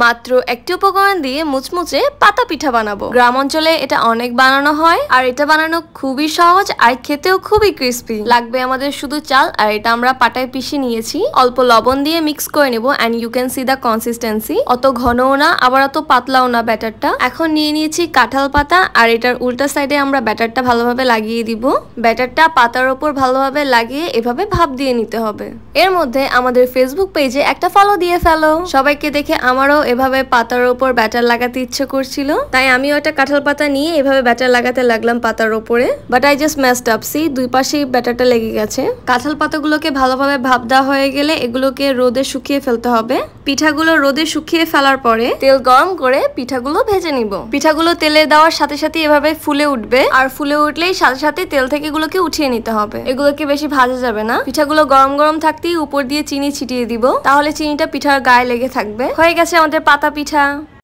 মাত্র একটি উপকরণ দিয়ে মুচমুচে পাতা পিঠা বানাবো। গ্রাম অঞ্চলে এটা অনেক বানানো হয় আর এটা বানানো খুবই সহজ আর খেতেও খুবই ক্রিস্পি। লাগবে আমাদের শুধু চাল আর এটা আমরা পাটায় পিষে নিয়েছি। অল্প লবণ দিয়ে মিক্স করে নেব and you can see the consistency. অত ঘনও না আবার অত পাতলাও না ব্যাটারটা। এখন নিয়ে নিয়েছি কাঁঠাল পাতা আর এটার উল্টা সাইডে আমরা ব্যাটারটা ভালোভাবে লাগিয়ে দিব। ব্যাটারটা পাতার উপর ভালোভাবে লাগিয়ে এভাবে ভাপ দিয়ে নিতে হবে। এর মধ্যে আমাদের ফেসবুক পেজে একটা ফলো দিয়ে ফেলো। সবাইকে দেখে আমারও এভাবে পাতার উপর ব্যাটার লাগাতে ইচ্ছে করছিল, তাই আমিও একটা কাঁঠাল পাতা নিয়ে এভাবে ব্যাটার লাগাতে লাগলাম পাতার উপরে। But I just messed up, see দুই পাশেই ব্যাটারটা লেগে গেছে। কাঁঠাল পাতাগুলোকে ভালোভাবে ভাপ দেওয়া হয়ে গেলে এগুলোকে রোদে শুকিয়ে ফেলতে হবে। পিঠাগুলো রোদে শুকিয়ে ফেলার পরে তেল গরম করে পিঠাগুলো ভেজে নিব। পিঠাগুলো তেলে দেওয়ার সাথে সাথে এভাবে ফুলে উঠবে আর ফুলে উঠলেই সাথে সাথে তেল থেকে এগুলোকে উঠিয়ে নিতে হবে। এগুলোকে বেশি ভাজা যাবে না। পিঠাগুলো গরম গরম থাকতেই উপর দিয়ে চিনি ছিটিয়ে দিব, তাহলে চিনিটা পিঠার গায়ে লেগে থাকবে। হয়ে গেছে আমাদের পাতা পিঠা।